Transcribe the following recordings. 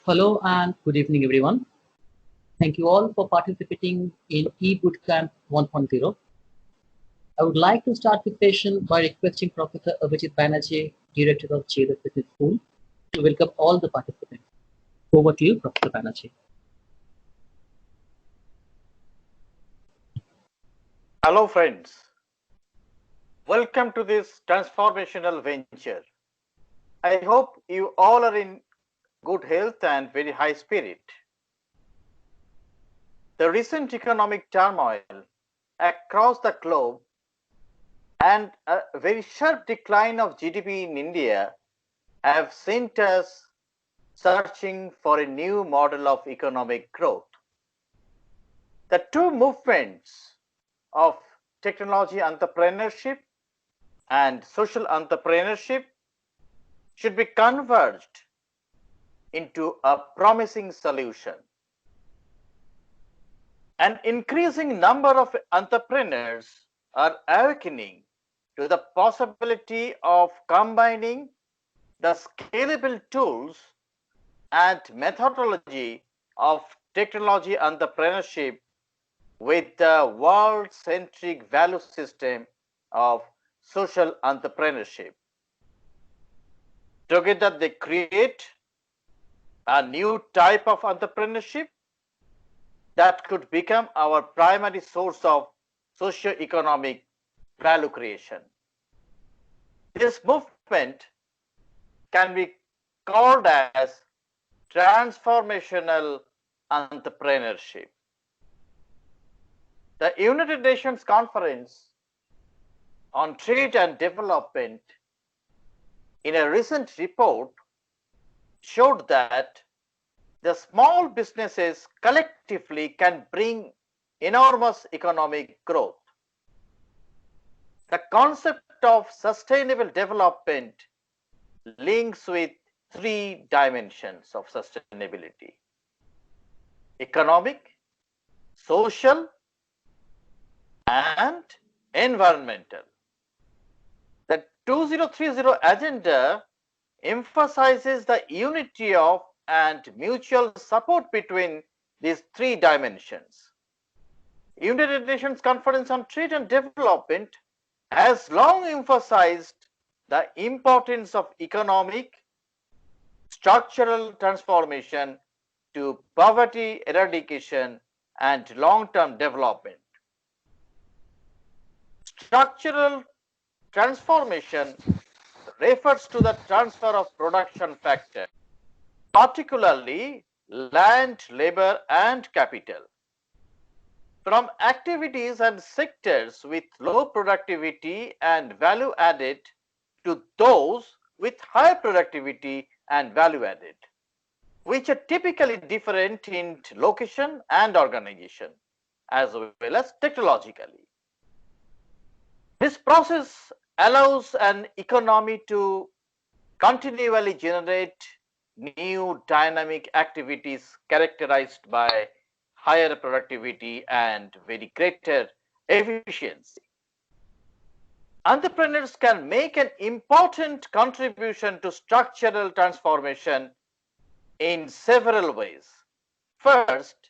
Hello and good evening, everyone. Thank you all for participating in eBootcamp 1.0. I would like to start the session by requesting Professor Abhijit Banerjee, Director of DLF Business School, to welcome all the participants. Over to you, Professor Banerjee. Hello, friends. Welcome to this transformational venture. I hope you all are in good health and very high spirit. The recent economic turmoil across the globe and a very sharp decline of GDP in India have sent us searching for a new model of economic growth. The two movements of technology entrepreneurship and social entrepreneurship should be converged into a promising solution. An increasing number of entrepreneurs are awakening to the possibility of combining the scalable tools and methodology of technology entrepreneurship with the world-centric value system of social entrepreneurship. Together, they create a new type of entrepreneurship that could become our primary source of socio-economic value creation. This movement can be called as transformational entrepreneurship. The United Nations Conference on Trade and Development, in a recent report, showed that the small businesses collectively can bring enormous economic growth. The concept of sustainable development links with three dimensions of sustainability: economic, social, and environmental. The 2030 agenda emphasizes the unity of and mutual support between these three dimensions. United Nations Conference on Trade and Development has long emphasized the importance of economic structural transformation to poverty eradication and long-term development. Structural transformation refers to the transfer of production factor, particularly land, labor, and capital, from activities and sectors with low productivity and value added to those with high productivity and value added, which are typically different in location and organization, as well as technologically. This process allows an economy to continually generate new dynamic activities characterized by higher productivity and very greater efficiency. Entrepreneurs can make an important contribution to structural transformation in several ways. First,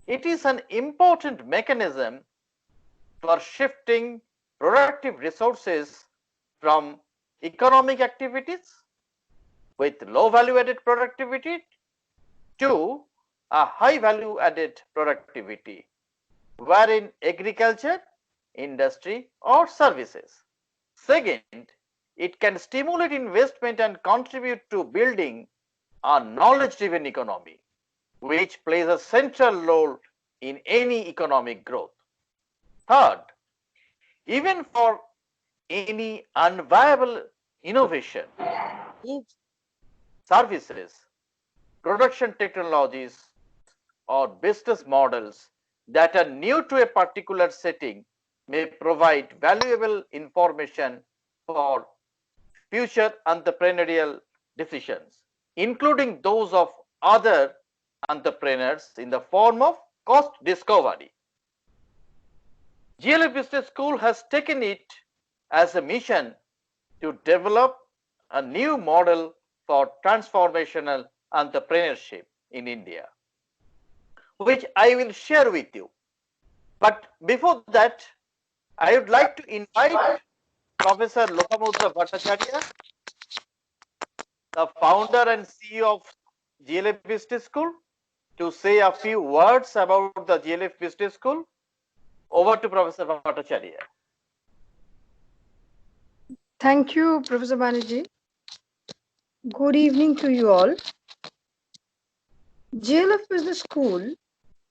it is an important mechanism for shifting productive resources from economic activities with low value added productivity to a high value added productivity, wherein agriculture, industry, or services. Second, it can stimulate investment and contribute to building a knowledge driven economy, which plays a central role in any economic growth. Third, even for any unviable innovation, services, production technologies, or business models that are new to a particular setting may provide valuable information for future entrepreneurial decisions, including those of other entrepreneurs in the form of cost discovery. DLF Business School has taken it as a mission to develop a new model for transformational entrepreneurship in India, which I will share with you. But before that, I would like to invite Professor Lopamudra Bhattacharya, the founder and CEO of DLF Business School, to say a few words about the DLF Business School. Over to Professor Bhattacharya. Thank you, Professor Banerjee. Good evening to you all. DLF Business School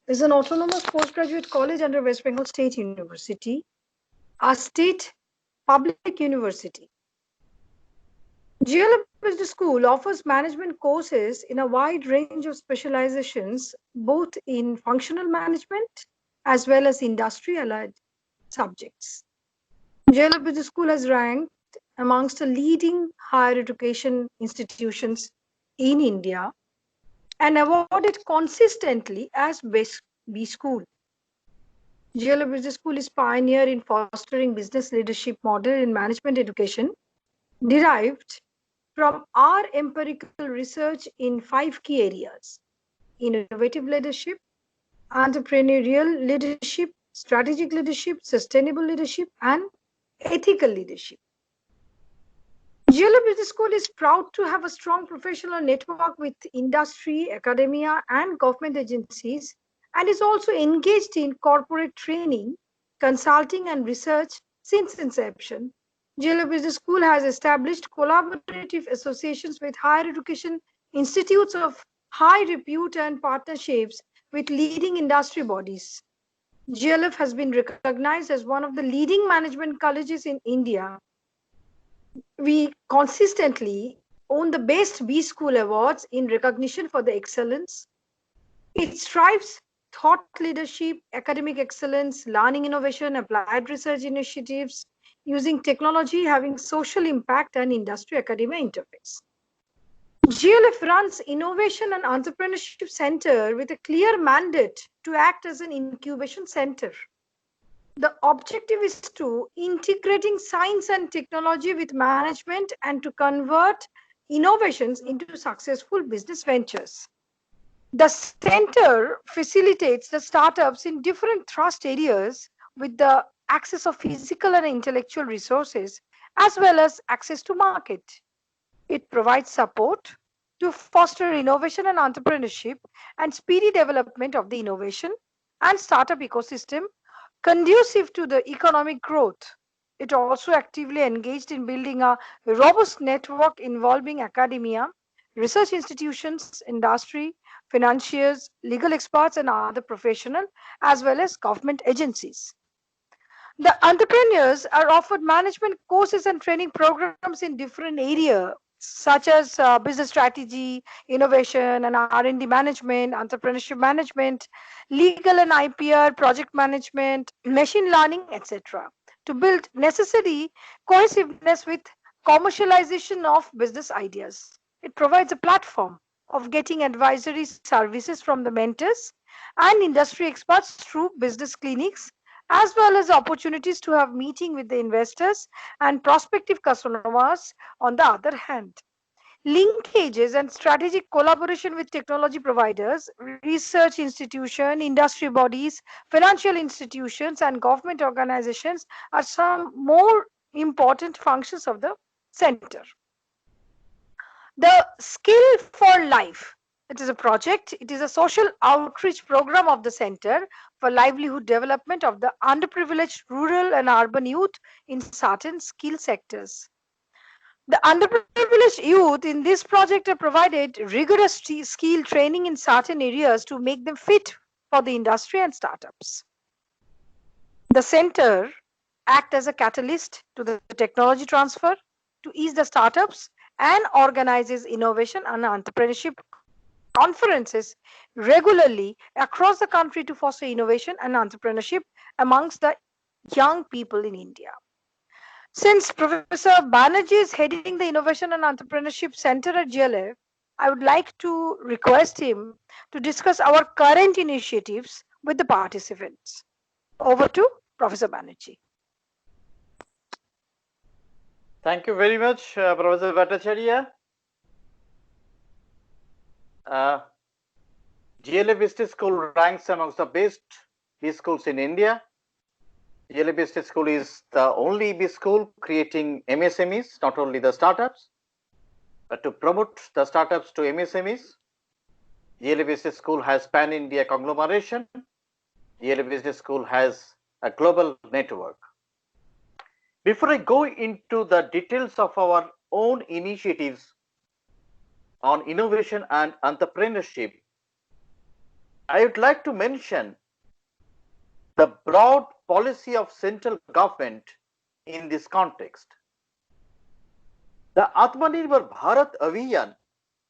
is an autonomous postgraduate college under West Bengal State University, a state public university. DLF Business School offers management courses in a wide range of specializations, both in functional management as well as industry-allied subjects. DLF Business School has ranked amongst the leading higher education institutions in India and awarded consistently as Best B School. DLF Business School is pioneer in fostering business leadership model in management education derived from our empirical research in 5 key areas: innovative leadership, entrepreneurial leadership, strategic leadership, sustainable leadership, and ethical leadership. DLF Business School is proud to have a strong professional network with industry, academia, and government agencies, and is also engaged in corporate training, consulting, and research since inception. DLF Business School has established collaborative associations with higher education institutes of high repute and partnerships with leading industry bodies. DLF has been recognized as one of the leading management colleges in India. We consistently own the Best B School Awards in recognition for the excellence. It strives thought leadership, academic excellence, learning innovation, applied research initiatives, using technology, having social impact, and industry academia interface. DLF runs Innovation and Entrepreneurship Center with a clear mandate to act as an incubation center. The objective is to integrating science and technology with management and to convert innovations into successful business ventures. The center facilitates the startups in different thrust areas with the access of physical and intellectual resources as well as access to market. It provides support to foster innovation and entrepreneurship and speedy development of the innovation and startup ecosystem conducive to the economic growth. It also actively engaged in building a robust network involving academia, research institutions, industry, financiers, legal experts, and other professionals, as well as government agencies. The entrepreneurs are offered management courses and training programs in different areas such as business strategy, innovation and R&D management, entrepreneurship management, legal and IPR, project management, machine learning, etc. to build necessary cohesiveness with commercialization of business ideas. It provides a platform of getting advisory services from the mentors and industry experts through business clinics, as well as opportunities to have meeting with the investors and prospective customers on the other hand. Linkages and strategic collaboration with technology providers, research institutions, industry bodies, financial institutions, and government organizations are some more important functions of the center. The Skill for Life. It is a project. It is a social outreach program of the Center for Livelihood Development of the underprivileged rural and urban youth in certain skill sectors. The underprivileged youth in this project are provided rigorous skill training in certain areas to make them fit for the industry and startups. The center acts as a catalyst to the technology transfer to ease the startups and organizes innovation and entrepreneurship conferences regularly across the country to foster innovation and entrepreneurship amongst the young people in India. Since Professor Banerjee is heading the Innovation and Entrepreneurship Center at GLF, I would like to request him to discuss our current initiatives with the participants. Over to Professor Banerjee. Thank you very much, Professor Bhattacharya. DLF Business School ranks amongst the best B schools in India. DLF Business School is the only B school creating MSMEs, not only the startups, but to promote the startups to MSMEs. DLF Business School has pan-India conglomeration. DLF Business School has a global network. Before I go into the details of our own initiatives on innovation and entrepreneurship, I would like to mention the broad policy of central government in this context. The Atmanirbhar Bharat Abhiyan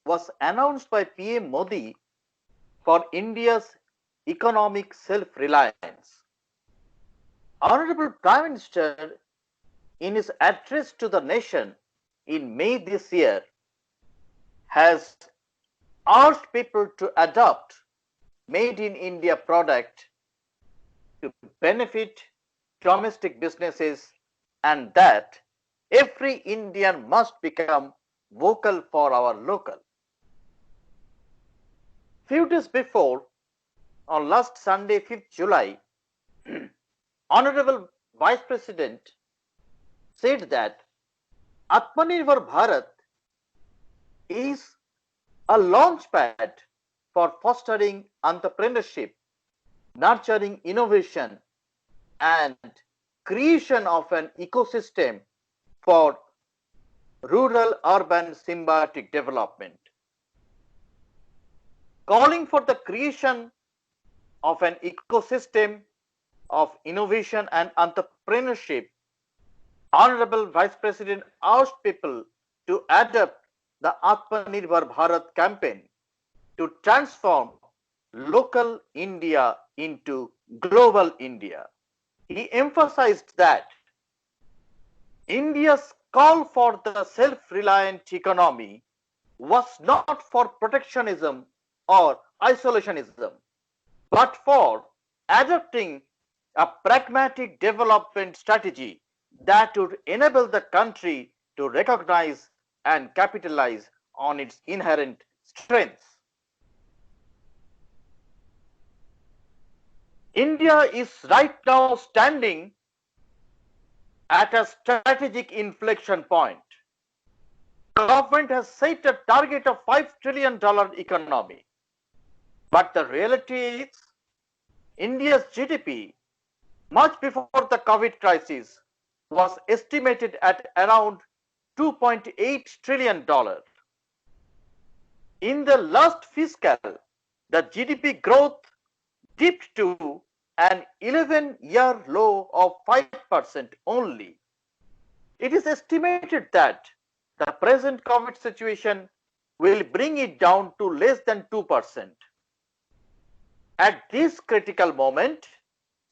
was announced by PM Modi for India's economic self-reliance. Honorable Prime Minister, in his address to the nation in May this year, has urged people to adopt made in India product to benefit domestic businesses, and that every Indian must become vocal for our local. Few days before, on last Sunday, 5th July, Honorable Vice President said that Atmanirbhar Bharat is a launchpad for fostering entrepreneurship, nurturing innovation, and creation of an ecosystem for rural-urban symbiotic development. Calling for the creation of an ecosystem of innovation and entrepreneurship, Honorable Vice President urged people to adopt the Atmanirbhar Bharat campaign to transform local India into global India. He emphasized that India's call for the self-reliant economy was not for protectionism or isolationism, but for adopting a pragmatic development strategy that would enable the country to recognize and capitalize on its inherent strengths. India is right now standing at a strategic inflection point. Government has set a target of $5 trillion economy. But the reality is, India's GDP, much before the COVID crisis, was estimated at around $2.8 trillion. In the last fiscal, the GDP growth dipped to an 11-year low of 5% only. It is estimated that the present COVID situation will bring it down to less than 2%. At this critical moment,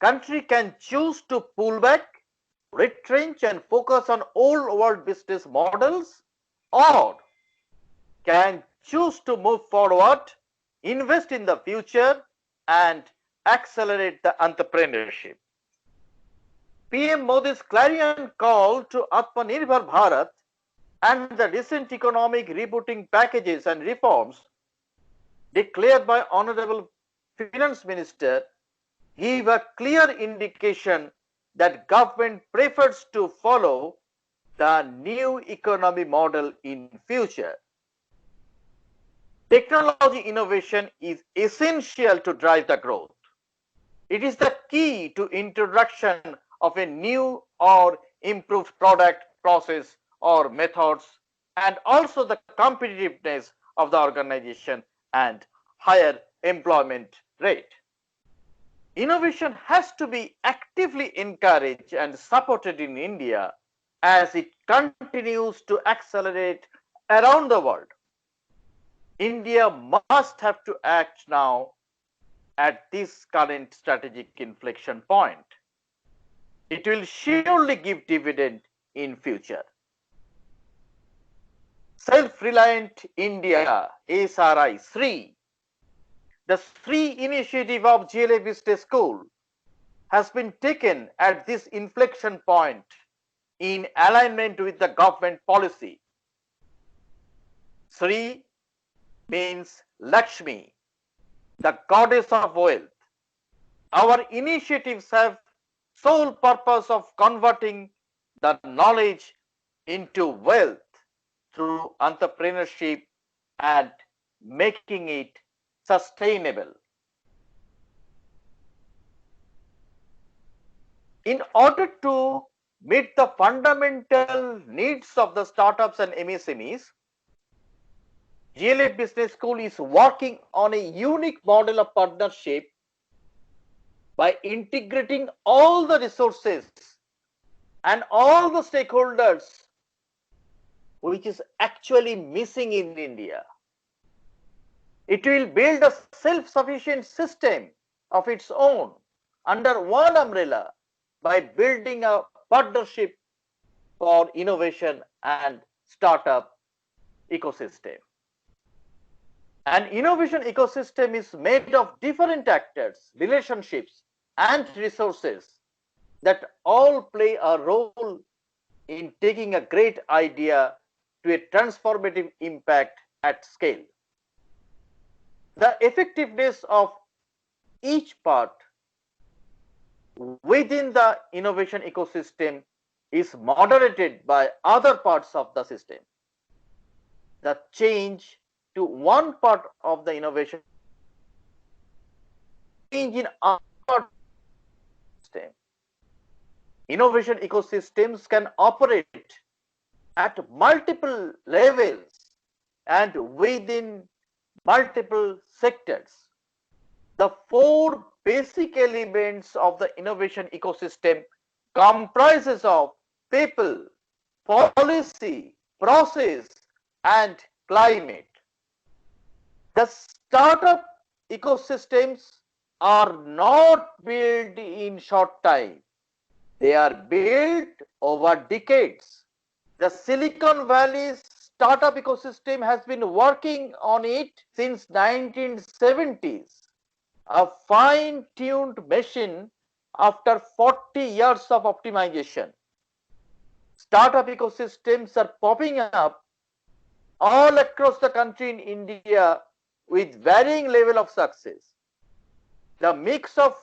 country can choose to pull back, retrench and focus on old world business models, or can choose to move forward, invest in the future and accelerate the entrepreneurship. PM Modi's clarion call to Atmanirbhar Bharat and the recent economic rebooting packages and reforms declared by Honorable Finance Minister give a clear indication that government prefers to follow the new economy model in future. Technology innovation is essential to drive the growth. It is the key to introduction of a new or improved product, process or methods, and also the competitiveness of the organization and higher employment rate. Innovation has to be actively encouraged and supported in India as it continues to accelerate around the world. India must have to act now at this current strategic inflection point. It will surely give dividend in future. Self-Reliant India, SRI 3. The SRI initiative of DLF Business School has been taken at this inflection point in alignment with the government policy. SRI means Lakshmi, the goddess of wealth. Our initiatives have sole purpose of converting the knowledge into wealth through entrepreneurship and making it sustainable. In order to meet the fundamental needs of the startups and MSMEs, DLF Business School is working on a unique model of partnership by integrating all the resources and all the stakeholders which is actually missing in India. It will build a self-sufficient system of its own under one umbrella by building a partnership for innovation and startup ecosystem. An innovation ecosystem is made of different actors, relationships, and resources that all play a role in taking a great idea to a transformative impact at scale. The effectiveness of each part within the innovation ecosystem is moderated by other parts of the system. The change to one part of the innovation, change in other part of the system. Innovation ecosystems can operate at multiple levels and within multiple sectors. The four basic elements of the innovation ecosystem comprises of people, policy, process, and climate. The startup ecosystems are not built in short time. They are built over decades. The Silicon Valley's startup ecosystem has been working on it since 1970s. A fine-tuned machine after 40 years of optimization. Startup ecosystems are popping up all across the country in India with varying level of success. The mix of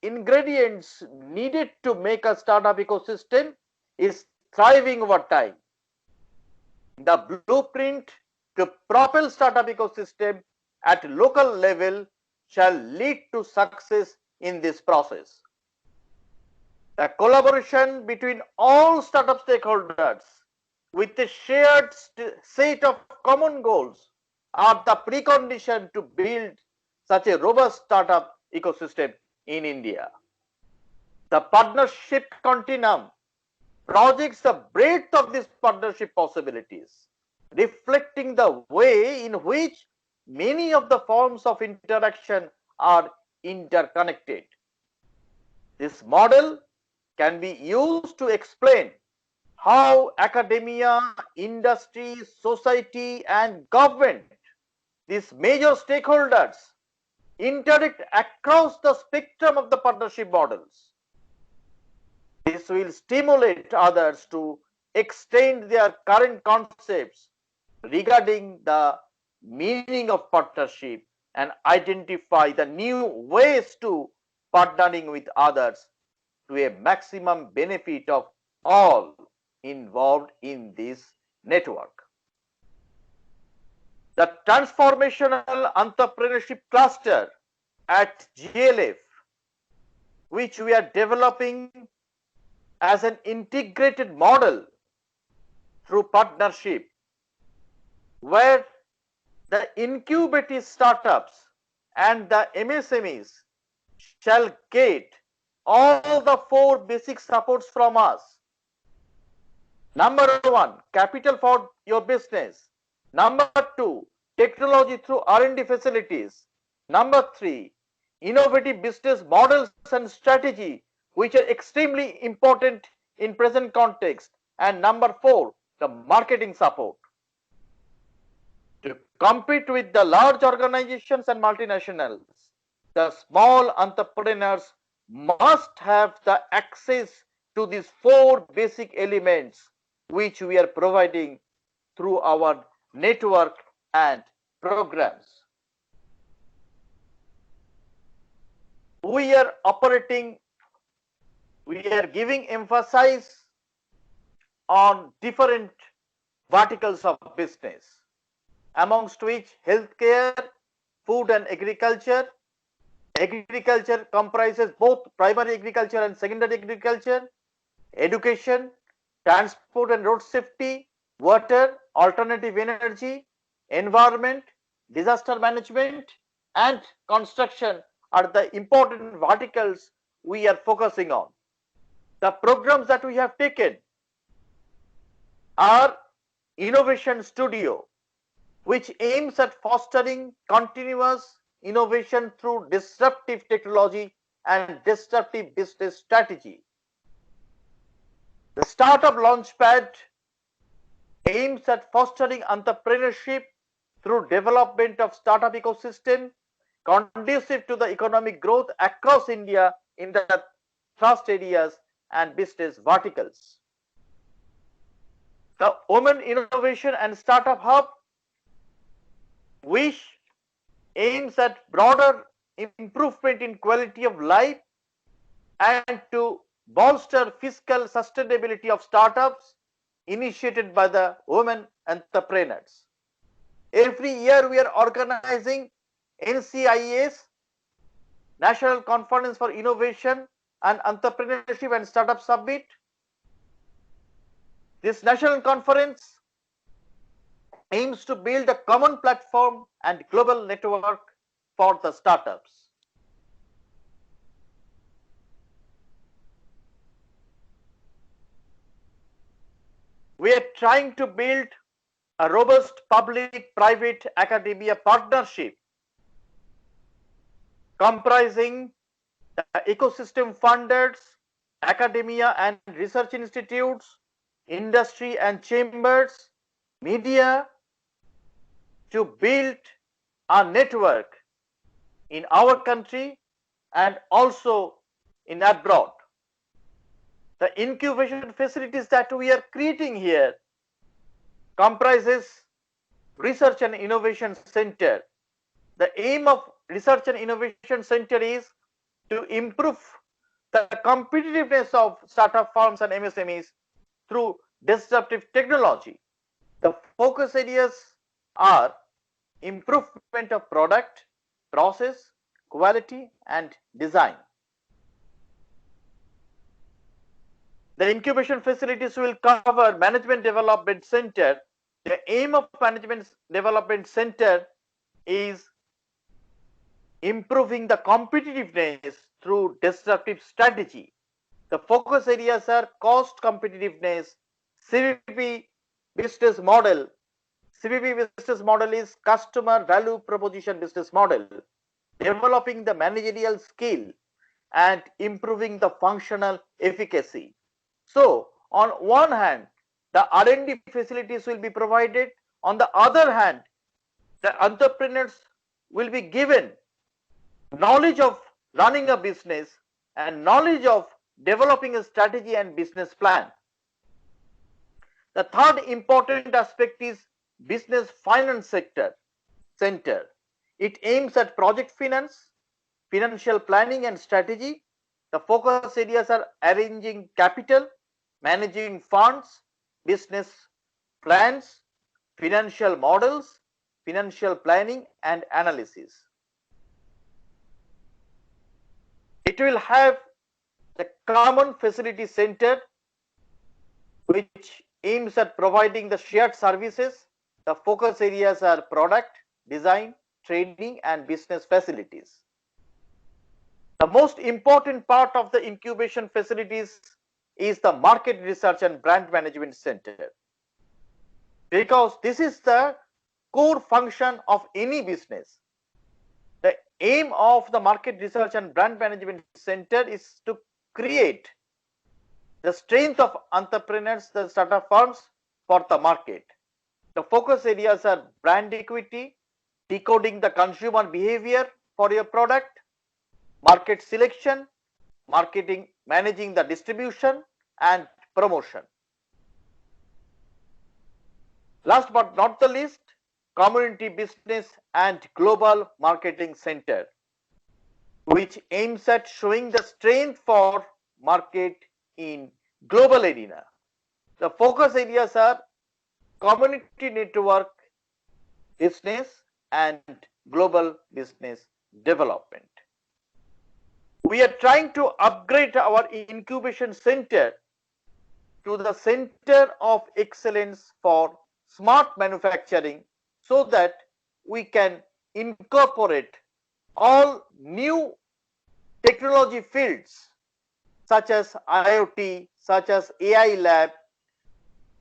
ingredients needed to make a startup ecosystem is thriving over time. The blueprint to propel startup ecosystem at local level shall lead to success in this process. The collaboration between all startup stakeholders with a shared set of common goals are the precondition to build such a robust startup ecosystem in India. The partnership continuum projects the breadth of these partnership possibilities, reflecting the way in which many of the forms of interaction are interconnected. This model can be used to explain how academia, industry, society, and government, these major stakeholders, interact across the spectrum of the partnership models. This will stimulate others to extend their current concepts regarding the meaning of partnership and identify the new ways to partnering with others to a maximum benefit of all involved in this network. The Transformational Entrepreneurship Cluster at DLF, which we are developing as an integrated model through partnership, where the incubated startups and the MSMEs shall get all the four basic supports from us. Number one, capital for your business. Number two, technology through R&D facilities. Number three, innovative business models and strategy, which are extremely important in present context. And number four, the marketing support. To compete with the large organizations and multinationals, the small entrepreneurs must have the access to these four basic elements which we are providing through our network and programs. we are operating, we are giving emphasis on different verticals of business, amongst which healthcare, food and agriculture. Agriculture comprises both primary agriculture and secondary agriculture, education, transport and road safety, water, alternative energy, environment, disaster management, and construction are the important verticals we are focusing on. The programs that we have taken are Innovation Studio, which aims at fostering continuous innovation through disruptive technology and disruptive business strategy. The Startup Launchpad aims at fostering entrepreneurship through development of startup ecosystem conducive to the economic growth across India in the thrust areas and business verticals. The Women Innovation and Startup Hub, which aims at broader improvement in quality of life and to bolster fiscal sustainability of startups initiated by the women entrepreneurs. Every year we are organizing NCIS, National Conference for Innovation and Entrepreneurship and Startup Summit. This national conference aims to build a common platform and global network for the startups. We are trying to build a robust public-private academia partnership comprising the ecosystem funders, academia and research institutes, industry and chambers, media, to build a network in our country and also in abroad. The incubation facilities that we are creating here comprises Research and Innovation Center. The aim of Research and Innovation Center is to improve the competitiveness of startup firms and MSMEs through disruptive technology. The focus areas are improvement of product, process, quality and design. The incubation facilities will cover Management Development Center. The aim of Management Development Center is improving the competitiveness through disruptive strategy. The focus areas are cost competitiveness, CVP business model. CVP business model is customer value proposition business model, developing the managerial skill and improving the functional efficacy. So on one hand, the R&D facilities will be provided. On the other hand, the entrepreneurs will be given knowledge of running a business and knowledge of developing a strategy and business plan. The third important aspect is Business Finance Center. It aims at project finance, financial planning and strategy. The focus areas are arranging capital, managing funds, business plans, financial models, financial planning and analysis. It will have the Common Facility Center, which aims at providing the shared services. The focus areas are product, design, training and business facilities. The most important part of the incubation facilities is the Market Research and Brand Management Center, because this is the core function of any business. The aim of the Market Research and Brand Management Center is to create the strength of entrepreneurs, the startup firms for the market. The focus areas are brand equity, decoding the consumer behavior for your product, market selection, marketing, managing the distribution and promotion. Last but not the least, Community Business and Global Marketing Center, which aims at showing the strength for market in global arena. The focus areas are community network business and global business development. We are trying to upgrade our incubation center to the center of excellence for smart manufacturing so that we can incorporate all new technology fields such as IoT, such as AI lab,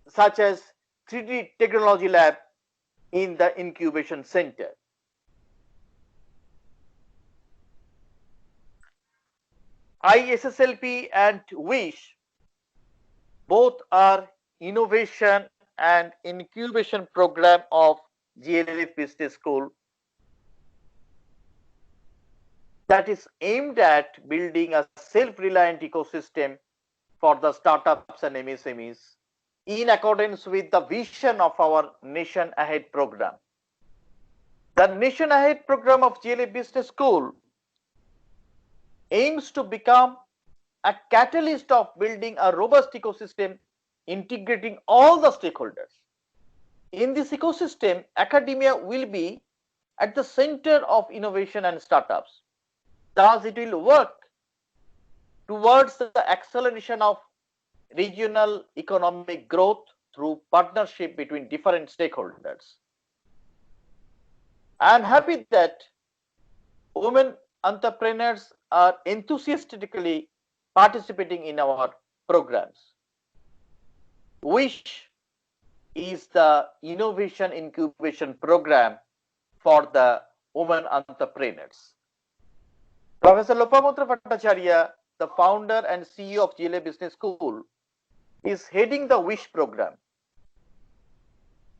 such as 3D technology lab in the incubation center. ISSLP and WISH both are innovation and incubation program of DLF Business School that is aimed at building a self-reliant ecosystem for the startups and MSMEs in accordance with the vision of our Nation Ahead program. The Nation Ahead program of DLF Business School aims to become a catalyst of building a robust ecosystem integrating all the stakeholders. In this ecosystem, academia will be at the center of innovation and startups. Thus, it will work towards the acceleration of regional economic growth through partnership between different stakeholders. I am happy that women entrepreneurs are enthusiastically participating in our programs. WISH is the innovation incubation program for the women entrepreneurs. Professor Lopamutra Bhattacharya, the founder and CEO of DLF Business School, is heading the WISH program.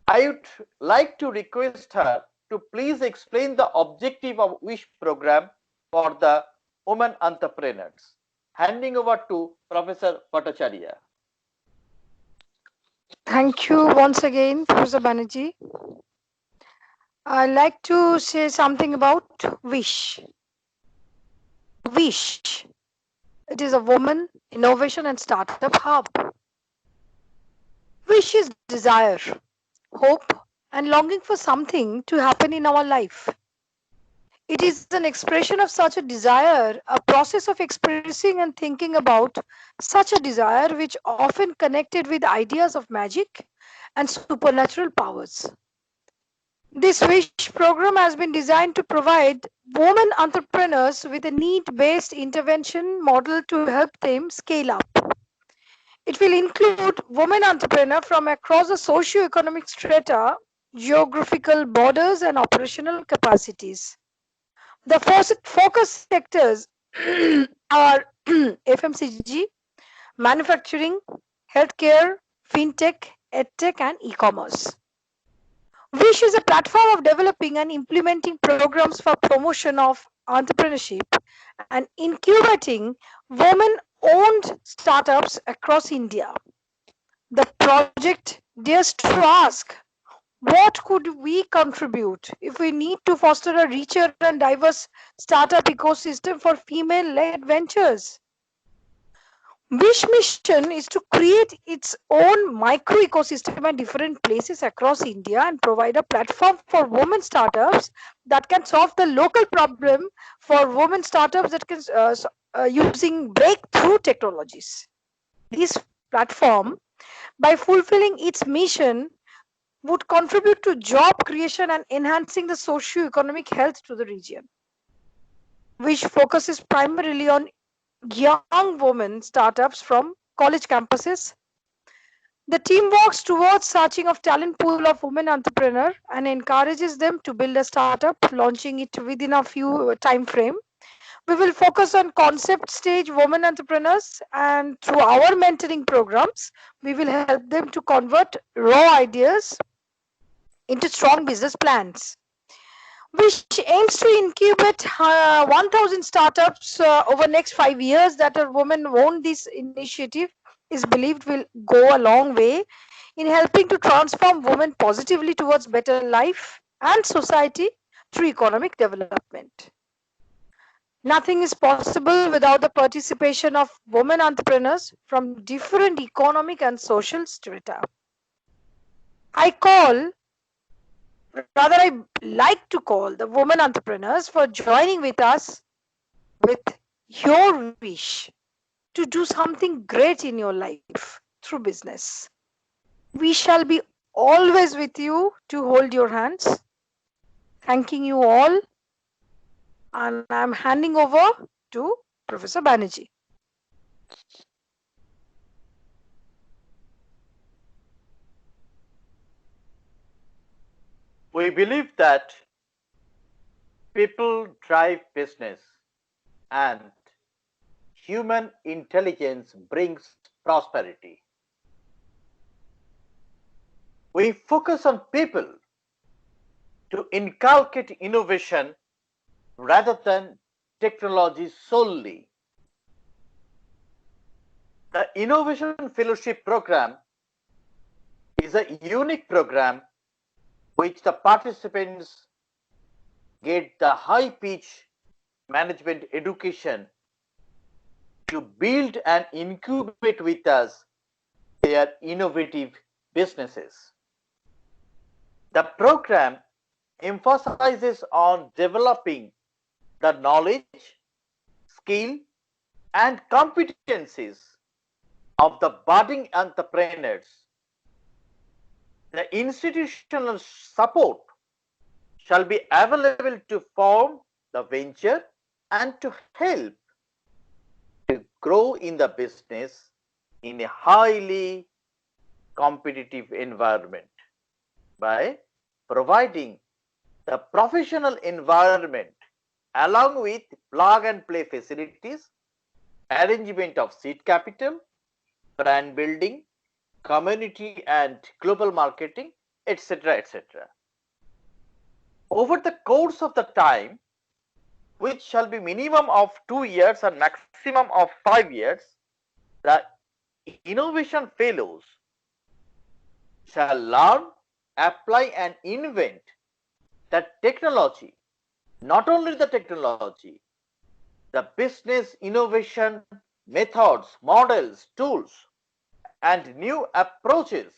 I would like to request her to please explain the objective of WISH program for the women entrepreneurs. Handing over to Professor Bhattacharya. Thank you once again, Professor Banerjee. I'd like to say something about WISH. WISH. It is a woman, innovation and startup hub. Wish is desire, hope, and longing for something to happen in our life. It is an expression of such a desire, a process of expressing and thinking about such a desire, which often connected with ideas of magic and supernatural powers. This WISH program has been designed to provide women entrepreneurs with a need-based intervention model to help them scale up. It will include women entrepreneurs from across the socio-economic strata, geographical borders, and operational capacities. The focus sectors are FMCG, manufacturing, healthcare, fintech, edtech, and e-commerce. WISH is a platform of developing and implementing programs for promotion of entrepreneurship and incubating women-owned startups across India. The project dares to ask, what could we contribute if we need to foster a richer and diverse startup ecosystem for female-led ventures? WISH mission is to create its own micro ecosystem at different places across India and provide a platform for women startups that can solve the local problem for women startups that can using breakthrough technologies. This platform, by fulfilling its mission, would contribute to job creation and enhancing the socio-economic health to the region. WISH focuses primarily on young women startups from college campuses. The team works towards searching of talent pool of women entrepreneurs and encourages them to build a startup, launching it within a few time frame. We will focus on concept stage women entrepreneurs, and through our mentoring programs, we will help them to convert raw ideas into strong business plans. Which aims to incubate 1,000 startups over next 5 years that a woman own. This initiative is believed will go a long way in helping to transform women positively towards better life and society through economic development. Nothing is possible without the participation of women entrepreneurs from different economic and social strata. I like to call the women entrepreneurs for joining with us with your wish to do something great in your life through business. We shall be always with you to hold your hands. Thanking you all, and I'm handing over to Professor Banerjee. We believe that people drive business and human intelligence brings prosperity. We focus on people to inculcate innovation rather than technology solely. The Innovation Fellowship Program is a unique program which the participants get the high-pitch management education to build and incubate with us their innovative businesses. The program emphasizes on developing the knowledge, skill, and competencies of the budding entrepreneurs. The institutional support shall be available to form the venture and to help to grow in the business in a highly competitive environment by providing the professional environment along with plug and play facilities, arrangement of seed capital, brand building, community and global marketing, etc., etc. Over the course of the time, which shall be minimum of 2 years and maximum of 5 years, the innovation fellows shall learn, apply and invent the technology, not only the technology, the business innovation methods, models, tools and new approaches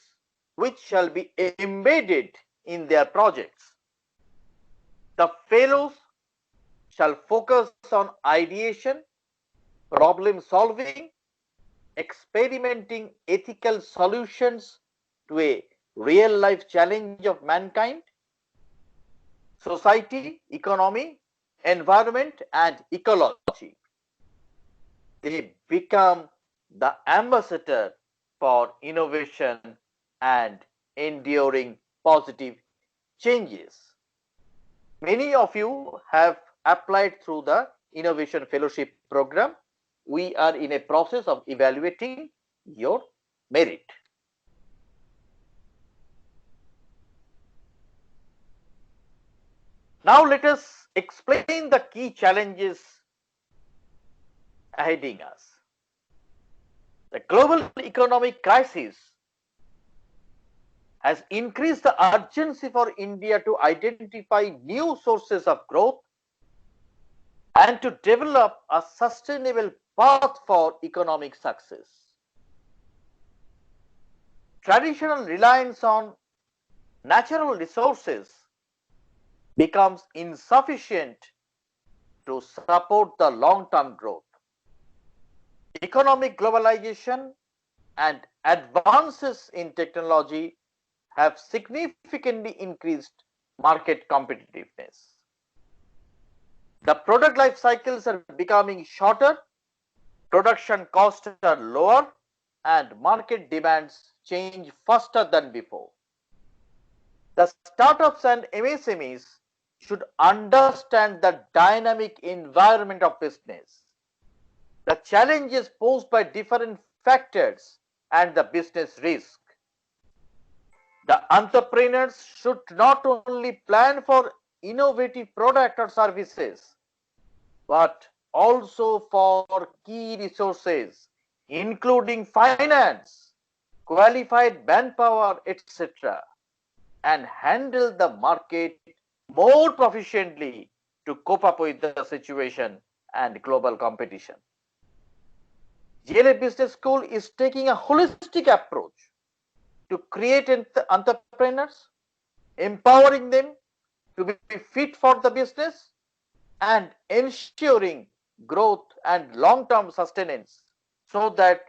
which shall be embedded in their projects. The fellows shall focus on ideation, problem solving, experimenting ethical solutions to a real life challenge of mankind, society, economy, environment and ecology. They become the ambassador for innovation and enduring positive changes. Many of you have applied through the Innovation Fellowship Program. We are in a process of evaluating your merit. Now let us explain the key challenges aheading us. The global economic crisis has increased the urgency for India to identify new sources of growth and to develop a sustainable path for economic success. Traditional reliance on natural resources becomes insufficient to support the long-term growth. Economic globalization and advances in technology have significantly increased market competitiveness. The product life cycles are becoming shorter, production costs are lower, and market demands change faster than before. The startups and MSMEs should understand the dynamic environment of business, the challenges posed by different factors, and the business risk. The entrepreneurs should not only plan for innovative product or services, but also for key resources, including finance, qualified manpower, etc., and handle the market more proficiently to cope up with the situation and global competition. DLF Business School is taking a holistic approach to create entrepreneurs, empowering them to be fit for the business and ensuring growth and long-term sustenance so that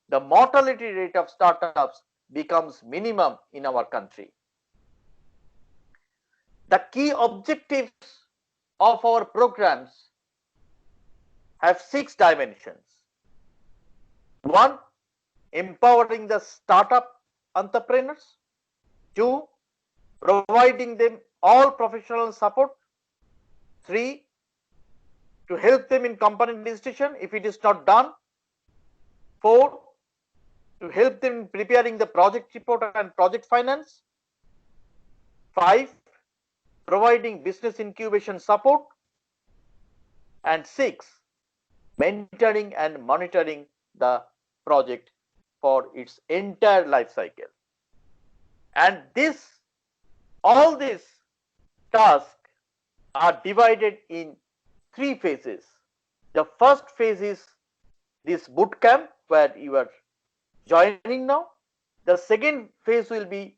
the mortality rate of startups becomes minimum in our country. The key objectives of our programs have 6 dimensions. 1. Empowering the startup entrepreneurs. 2. Providing them all professional support. 3. To help them in company registration if it is not done. 4. To help them in preparing the project report and project finance. 5. Providing business incubation support. And 6. Mentoring and monitoring the project for its entire life cycle. And all these tasks are divided in 3 phases. The first phase is this bootcamp where you are joining now. The second phase will be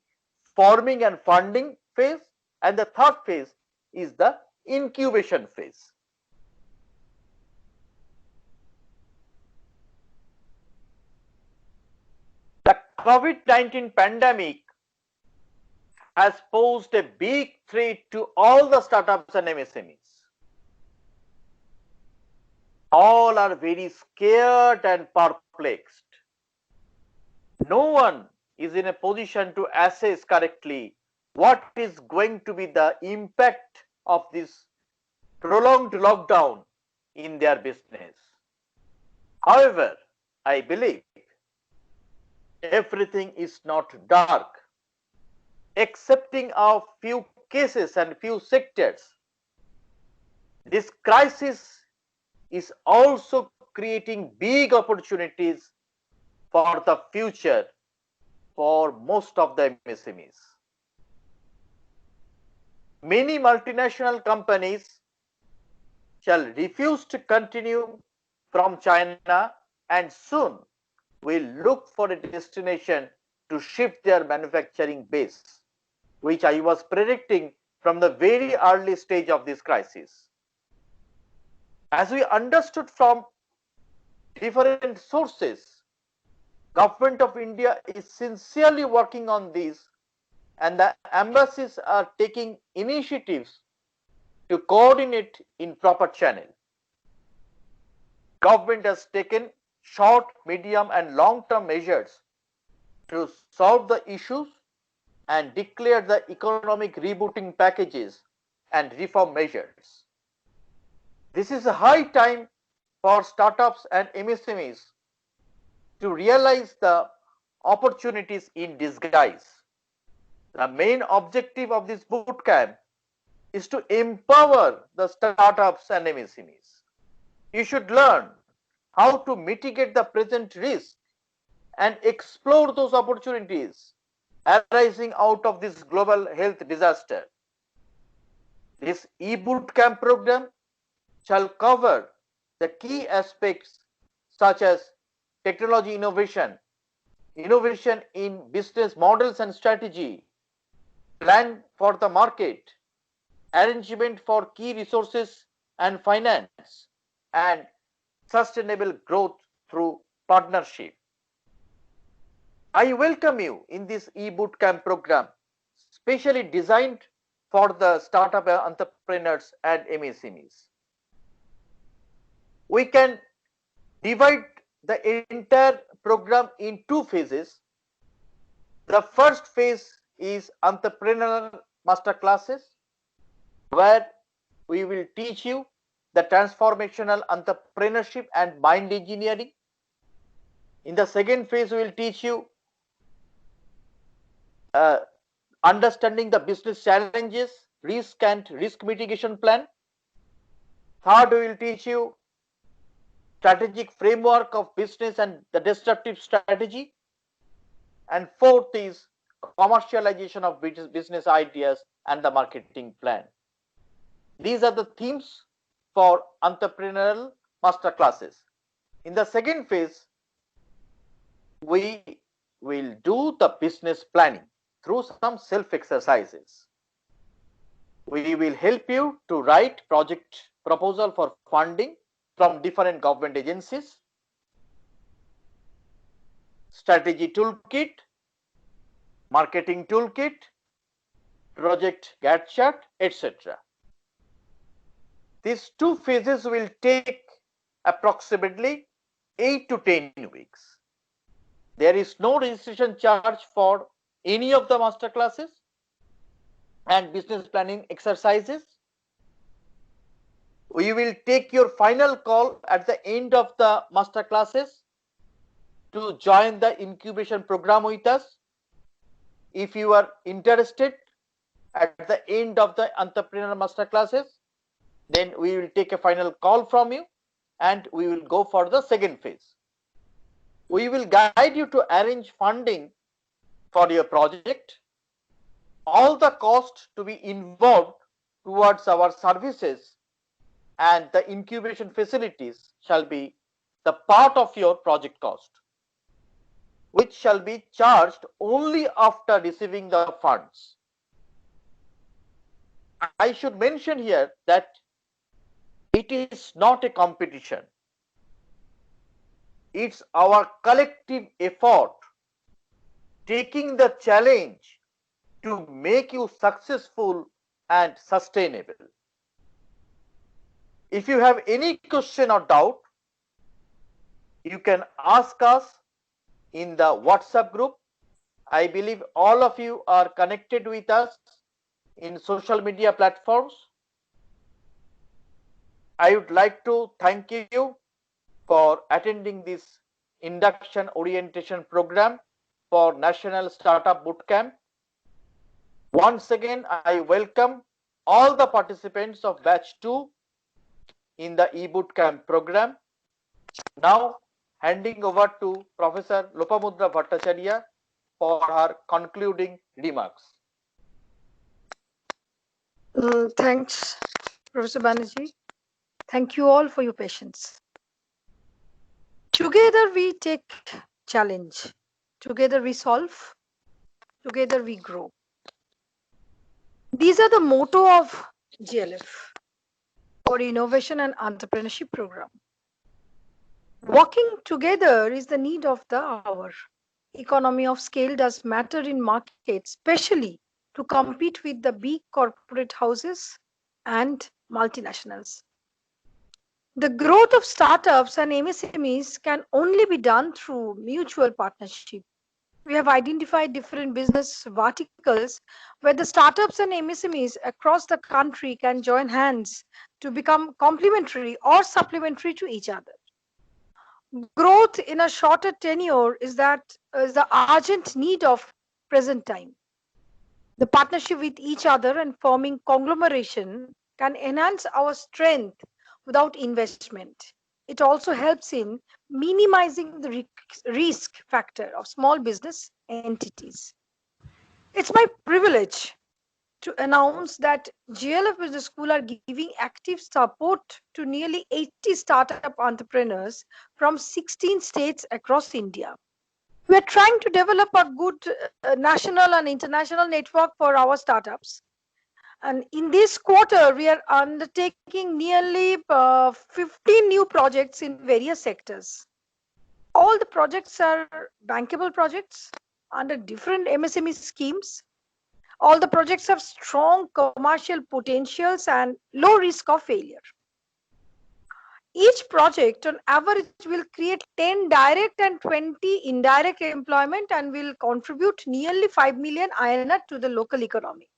forming and funding phase, and the third phase is the incubation phase. The COVID-19 pandemic has posed a big threat to all the startups and MSMEs. All are very scared and perplexed. No one is in a position to assess correctly what is going to be the impact of this prolonged lockdown in their business. However, I believe everything is not dark. Excepting a few cases and few sectors, this crisis is also creating big opportunities for the future for most of the MSMEs. Many multinational companies shall refuse to continue from China and soon will look for a destination to shift their manufacturing base, which I was predicting from the very early stage of this crisis. As we understood from different sources, Government of India is sincerely working on this, and the embassies are taking initiatives to coordinate in proper channel. Government has taken short, medium and long-term measures to solve the issues and declare the economic rebooting packages and reform measures. This is a high time for startups and MSMEs to realize the opportunities in disguise. The main objective of this bootcamp is to empower the startups and MSMEs. You should learn how to mitigate the present risk and explore those opportunities arising out of this global health disaster. This e-bootcamp program shall cover the key aspects such as technology innovation, innovation in business models and strategy, plan for the market, arrangement for key resources and finance, and sustainable growth through partnership. I welcome you in this e-bootcamp program, specially designed for the startup entrepreneurs and MSMEs. We can divide the entire program in 2 phases. The first phase is entrepreneurial master classes, where we will teach you the transformational entrepreneurship and mind engineering. In the second phase, we will teach you understanding the business challenges, risk and risk mitigation plan. Third, we will teach you strategic framework of business and the disruptive strategy. And fourth is commercialization of business ideas and the marketing plan. These are the themes for entrepreneurial master classes. In the second phase, we will do the business planning through some self exercises. We will help you to write project proposal for funding from different government agencies, strategy toolkit, marketing toolkit, project Gantt chart, etc. These two phases will take approximately 8 to 10 weeks. There is no registration charge for any of the master classes and business planning exercises. We will take your final call at the end of the master classes to join the incubation program with us. If you are interested at the end of the entrepreneur master classes, then we will take a final call from you and we will go for the second phase. We will guide you to arrange funding for your project. All the cost to be involved towards our services and the incubation facilities shall be the part of your project cost, which shall be charged only after receiving the funds. I should mention here that it is not a competition. It's our collective effort taking the challenge to make you successful and sustainable. If you have any question or doubt, you can ask us in the WhatsApp group. I believe all of you are connected with us in social media platforms. I would like to thank you for attending this induction orientation program for National Startup Bootcamp. Once again, I welcome all the participants of batch 2 in the e-bootcamp program. Now, handing over to Professor Lopamudra Bhattacharya for her concluding remarks. Thanks, Professor Banerjee. Thank you all for your patience. Together we take challenge. Together we solve. Together we grow. These are the motto of DLF for Innovation and Entrepreneurship Program. Working together is the need of the hour. Economy of scale does matter in markets, especially to compete with the big corporate houses and multinationals. The growth of startups and MSMEs can only be done through mutual partnership. We have identified different business verticals where the startups and MSMEs across the country can join hands to become complementary or supplementary to each other. Growth in a shorter tenure is the urgent need of present time. The partnership with each other and forming conglomeration can enhance our strength without investment. It also helps in minimizing the risk factor of small business entities. It's my privilege to announce that DLF Business School are giving active support to nearly 80 startup entrepreneurs from 16 states across India. We are trying to develop a good national and international network for our startups. And in this quarter, we are undertaking nearly 15 new projects in various sectors. All the projects are bankable projects under different MSME schemes. All the projects have strong commercial potentials and low risk of failure. Each project on average will create 10 direct and 20 indirect employment and will contribute nearly 5 million INR to the local economy.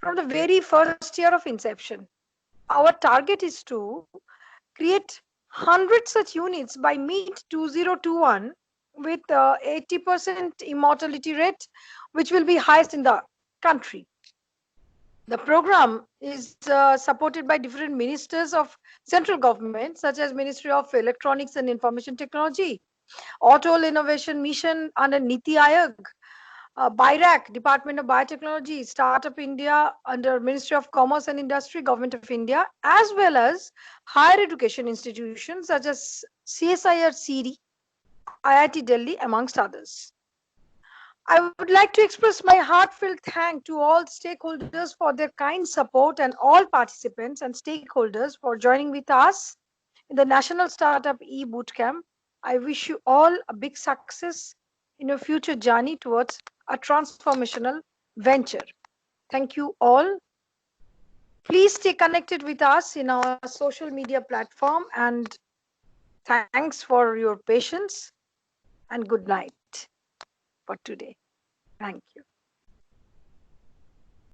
From the very first year of inception, our target is to create 100 such units by mid-2021 with 80% immortality rate, which will be highest in the country. The program is supported by different ministers of central government, such as Ministry of Electronics and Information Technology, Auto Innovation Mission under Niti Aayog, BIRAC, Department of Biotechnology, Startup India under Ministry of Commerce and Industry, Government of India, as well as higher education institutions such as CSIR CD, IIT Delhi, amongst others. I would like to express my heartfelt thanks to all stakeholders for their kind support and all participants and stakeholders for joining with us in the National Startup e-Bootcamp. I wish you all a big success in your future journey towards a transformational venture. Thank you all. Please stay connected with us in our social media platform, and thanks for your patience and good night for today. Thank you.